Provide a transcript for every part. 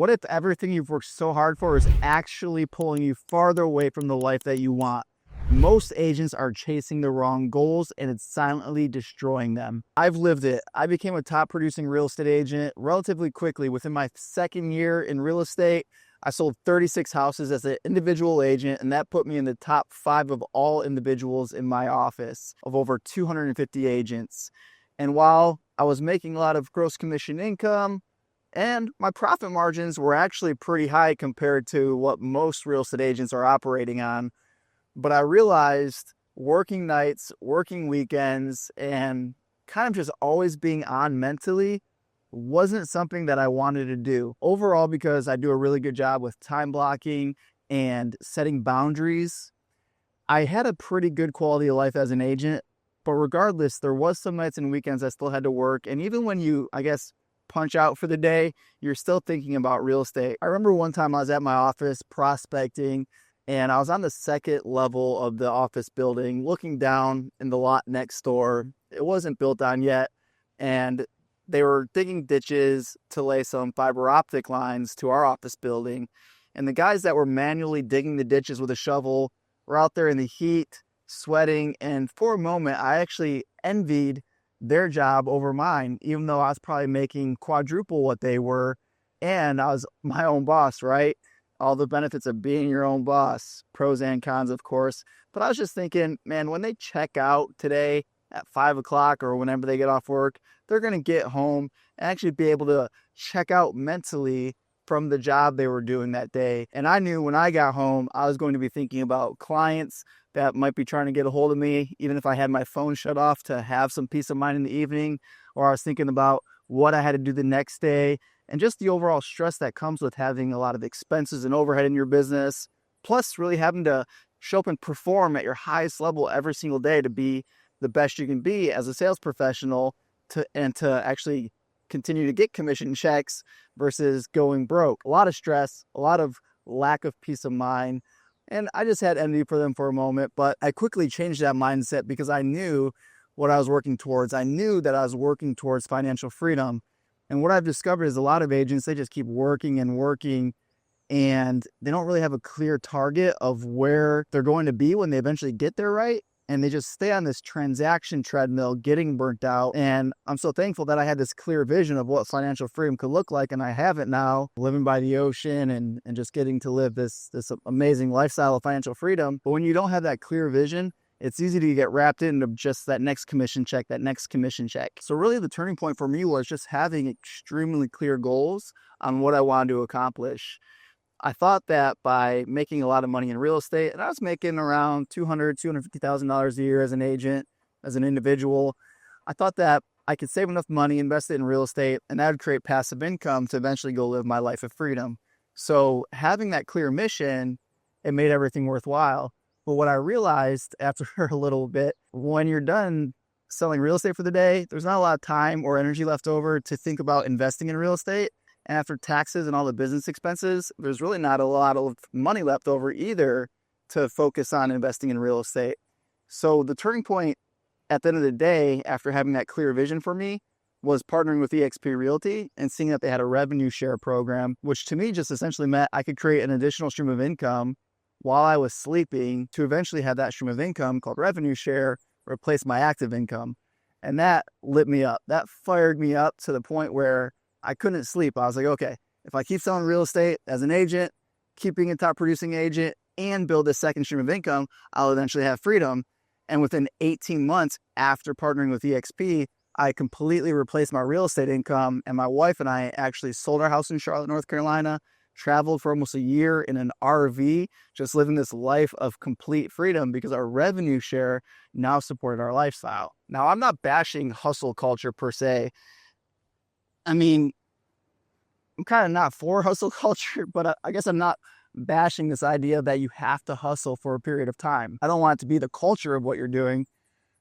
What if everything you've worked so hard for is actually pulling you farther away from the life that you want? Most agents are chasing the wrong goals and it's silently destroying them. I've lived it. I became a top producing real estate agent relatively quickly. Within my second year in real estate, I sold 36 houses as an individual agent, and that put me in the top 5 of all individuals in my office of over 250 agents. And while I was making a lot of gross commission income, and my profit margins were actually pretty high compared to what most real estate agents are operating on. But I realized working nights, working weekends, and kind of just always being on mentally wasn't something that I wanted to do. Overall, because I do a really good job with time blocking and setting boundaries, I had a pretty good quality of life as an agent. But regardless, there was some nights and weekends I still had to work. And even when you, punch out for the day, you're still thinking about real estate. I remember one time I was at my office prospecting, and I was on the second level of the office building looking down in the lot next door. It wasn't built on yet, and they were digging ditches to lay some fiber optic lines to our office building. And the guys that were manually digging the ditches with a shovel were out there in the heat, sweating, and for a moment I actually envied their job over mine, even though I was probably making quadruple what they were, and I was my own boss, right? All the benefits of being your own boss, pros and cons, of course. But I was just thinking, man, when they check out today at 5 o'clock or whenever they get off work, they're going to get home and actually be able to check out mentally from the job they were doing that day. And I knew when I got home, I was going to be thinking about clients that might be trying to get a hold of me, even if I had my phone shut off, to have some peace of mind in the evening, or I was thinking about what I had to do the next day, and just the overall stress that comes with having a lot of expenses and overhead in your business, plus really having to show up and perform at your highest level every single day to be the best you can be as a sales professional, to actually continue to get commission checks versus going broke. A lot of stress, a lot of lack of peace of mind. And I just had envy for them for a moment, but I quickly changed that mindset because I knew what I was working towards. I knew that I was working towards financial freedom. And what I've discovered is a lot of agents, they just keep working and working, and they don't really have a clear target of where they're going to be when they eventually get there, right? And they just stay on this transaction treadmill, getting burnt out. And I'm so thankful that I had this clear vision of what financial freedom could look like. And I have it now, living by the ocean and just getting to live this amazing lifestyle of financial freedom. But when you don't have that clear vision, it's easy to get wrapped into just that next commission check, that next commission check. So really the turning point for me was just having extremely clear goals on what I wanted to accomplish. I thought that by making a lot of money in real estate, and I was making around $250,000 a year as an agent, as an individual, I thought that I could save enough money, invest it in real estate, and that would create passive income to eventually go live my life of freedom. So having that clear mission, it made everything worthwhile. But what I realized after a little bit, when you're done selling real estate for the day, there's not a lot of time or energy left over to think about investing in real estate. And after taxes and all the business expenses, there's really not a lot of money left over either to focus on investing in real estate. So the turning point at the end of the day, after having that clear vision for me, was partnering with eXp Realty and seeing that they had a revenue share program, which to me just essentially meant I could create an additional stream of income while I was sleeping to eventually have that stream of income called revenue share replace my active income. And that lit me up. That fired me up to the point where I couldn't sleep. I was like, okay, if I keep selling real estate as an agent, keeping a top producing agent, and build a second stream of income, I'll eventually have freedom. And within 18 months after partnering with eXp, I completely replaced my real estate income. And my wife and I actually sold our house in Charlotte, North Carolina, traveled for almost a year in an RV, just living this life of complete freedom because our revenue share now supported our lifestyle. Now, I'm not bashing hustle culture per se. I mean, I'm kind of not for hustle culture, but I guess I'm not bashing this idea that you have to hustle for a period of time. I don't want it to be the culture of what you're doing,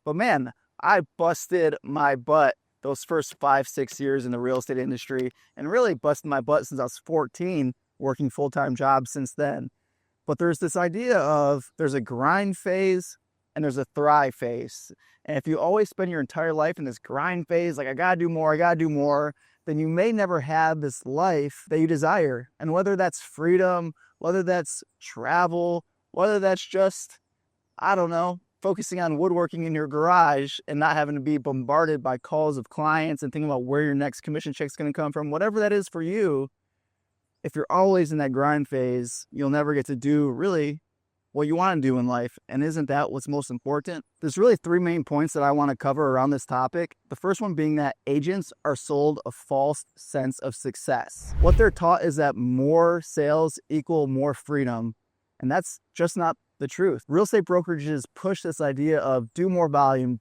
but man, I busted my butt those first 5-6 years in the real estate industry, and really busted my butt since I was 14, working full-time jobs since then. But there's this idea of there's a grind phase and there's a thrive phase. And if you always spend your entire life in this grind phase, like I gotta do more, then you may never have this life that you desire. And whether that's freedom, whether that's travel, whether that's just, I don't know, focusing on woodworking in your garage and not having to be bombarded by calls of clients and thinking about where your next commission check's going to come from, whatever that is for you, if you're always in that grind phase, you'll never get to do really what you want to do in life. And isn't that what's most important? There's really three main points that I want to cover around this topic. The first one being that agents are sold a false sense of success. What they're taught is that more sales equal more freedom. And that's just not the truth. Real estate brokerages push this idea of do more volume,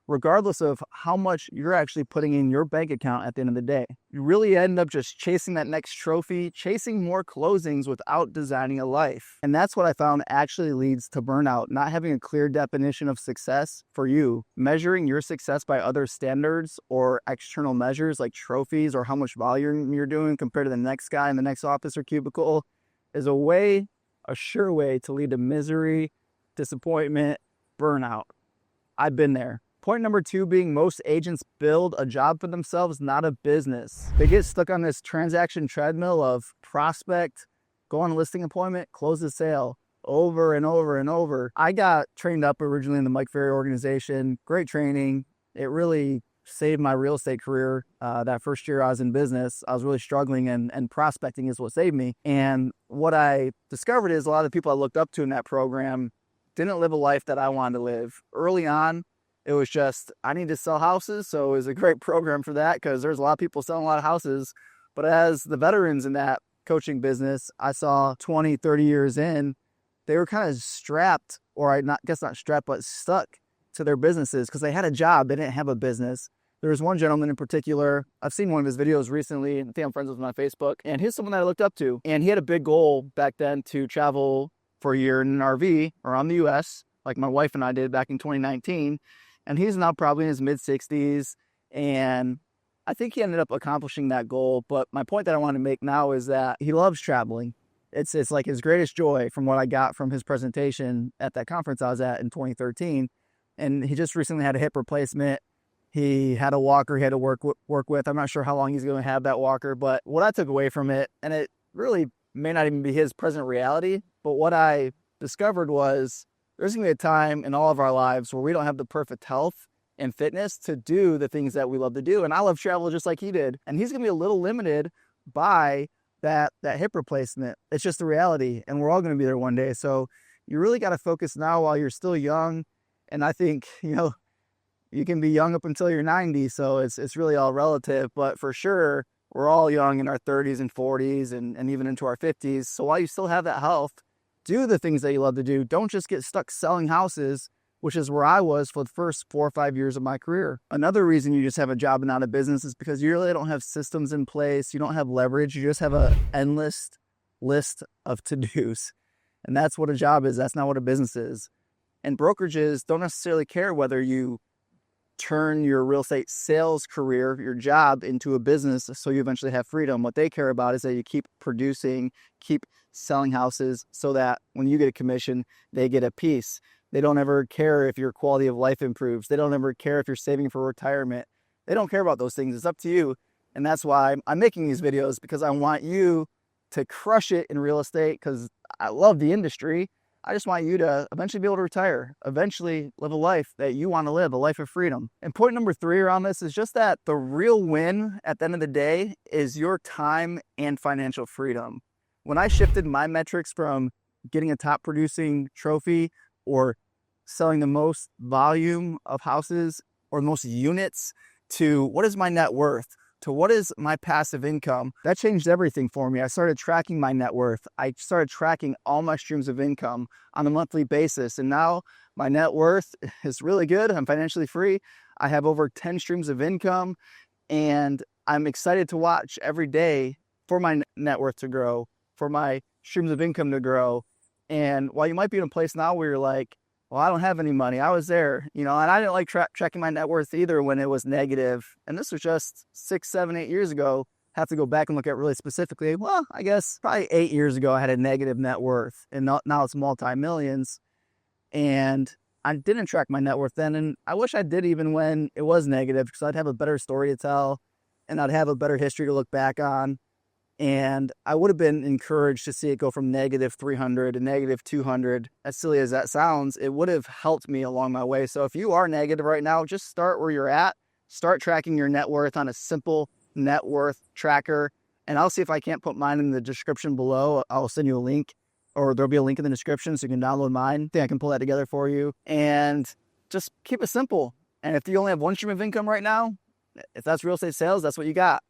regardless of how much you're actually putting in your bank account at the end of the day. You really end up just chasing that next trophy, chasing more closings without designing a life. And that's what I found actually leads to burnout, not having a clear definition of success for you. Measuring your success by other standards or external measures like trophies or how much volume you're doing compared to the next guy in the next office or cubicle is a sure way to lead to misery, disappointment, burnout. I've been there. Point number two being most agents build a job for themselves, not a business. They get stuck on this transaction treadmill of prospect, go on a listing appointment, close the sale over and over and over. I got trained up originally in the Mike Ferry organization. Great training. It really saved my real estate career. That first year I was in business, I was really struggling and prospecting is what saved me. And what I discovered is a lot of the people I looked up to in that program didn't live a life that I wanted to live. Early on, it was just, I need to sell houses. So it was a great program for that because there's a lot of people selling a lot of houses. But as the veterans in that coaching business, I saw 20, 30 years in, they were kind of strapped, or not strapped, but stuck to their businesses because they had a job. They didn't have a business. There was one gentleman in particular, I've seen one of his videos recently, I think I'm friends with him on Facebook, and he's someone that I looked up to. And he had a big goal back then to travel for a year in an RV around the US, like my wife and I did back in 2019. And he's now probably in his mid-60s. And I think he ended up accomplishing that goal. But my point that I want to make now is that he loves traveling. It's like his greatest joy from what I got from his presentation at that conference I was at in 2013. And he just recently had a hip replacement. He had a walker he had to work with. I'm not sure how long he's going to have that walker. But what I took away from it, and it really may not even be his present reality, but what I discovered was there's going to be a time in all of our lives where we don't have the perfect health and fitness to do the things that we love to do. And I love travel just like he did. And he's going to be a little limited by that hip replacement. It's just the reality. And we're all going to be there one day. So you really got to focus now while you're still young. And I think, you can be young up until you're 90. So it's really all relative. But for sure, we're all young in our 30s and 40s and even into our 50s. So while you still have that health, do the things that you love to do. Don't just get stuck selling houses, which is where I was for the first 4 or 5 years of my career. Another reason you just have a job and not a business is because you really don't have systems in place. You don't have leverage. You just have an endless list of to-dos. And that's what a job is. That's not what a business is. And brokerages don't necessarily care whether you turn your real estate sales career, your job, into a business so you eventually have freedom. What they care about is that you keep producing, keep selling houses so that when you get a commission, they get a piece. They don't ever care if your quality of life improves. They don't ever care if you're saving for retirement. They don't care about those things. It's up to you. And that's why I'm making these videos, because I want you to crush it in real estate because I love the industry. I just want you to eventually be able to retire, eventually live a life that you want to live, a life of freedom. And point number 3 around this is just that the real win at the end of the day is your time and financial freedom. When I shifted my metrics from getting a top producing trophy or selling the most volume of houses or the most units to what is my net worth, to what is my passive income, that changed everything for me. I started tracking my net worth. I started tracking all my streams of income on a monthly basis. And now my net worth is really good. I'm financially free. I have over 10 streams of income, and I'm excited to watch every day for my net worth to grow, for my streams of income to grow. And while you might be in a place now where you're like, well, I don't have any money. I was there, and I didn't like tracking my net worth either when it was negative. And this was just 6, 7, 8 years ago. Have to go back and look at really specifically. Well, I guess probably 8 years ago, I had a negative net worth, and now it's multi-millions. And I didn't track my net worth then. And I wish I did even when it was negative, because I'd have a better story to tell. and I'd have a better history to look back on. And I would have been encouraged to see it go from negative 300 to negative 200. As silly as that sounds, it would have helped me along my way. So if you are negative right now, just start where you're at. Start tracking your net worth on a simple net worth tracker. And I'll see if I can't put mine in the description below. I'll send you a link, or there'll be a link in the description so you can download mine. I think I can pull that together for you. And just keep it simple. And if you only have one stream of income right now, if that's real estate sales, that's what you got.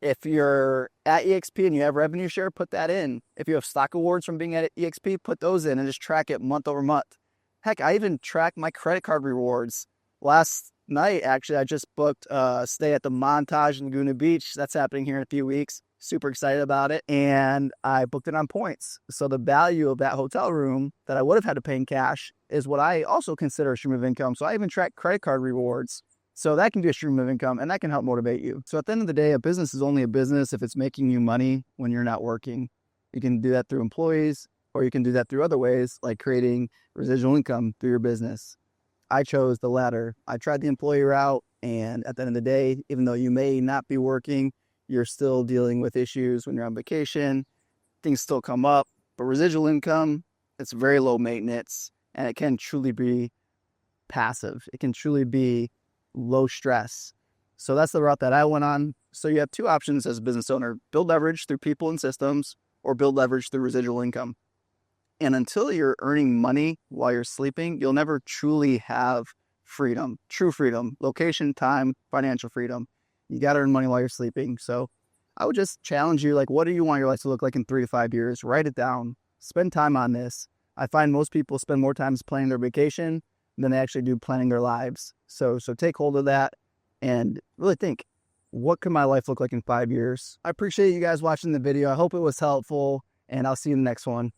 If you're at EXP and you have revenue share, put that in. If you have stock awards from being at EXP, put those in and just track it month over month. Heck, I even track my credit card rewards. Last night, actually, I just booked a stay at the Montage in Laguna Beach. That's happening here in a few weeks. Super excited about it. And I booked it on points. So the value of that hotel room that I would have had to pay in cash is what I also consider a stream of income. So I even track credit card rewards. So that can be a stream of income, and that can help motivate you. So at the end of the day, a business is only a business if it's making you money when you're not working. You can do that through employees, or you can do that through other ways, like creating residual income through your business. I chose the latter. I tried the employee route, and at the end of the day, even though you may not be working, you're still dealing with issues when you're on vacation. Things still come up, but residual income, it's very low maintenance, and it can truly be passive. It can truly be low stress. So that's the route that I went on. So you have two options as a business owner: build leverage through people and systems, or build leverage through residual income. And until you're earning money while you're sleeping, you'll never truly have freedom, true freedom, location, time, financial freedom. You got to earn money while you're sleeping. So I would just challenge you, like, what do you want your life to look like in 3 to 5 years? Write it down. Spend time on this. I find most people spend more time planning their vacation than they actually do planning their lives. So take hold of that and really think, what could my life look like in 5 years? I appreciate you guys watching the video. I hope it was helpful, and I'll see you in the next one.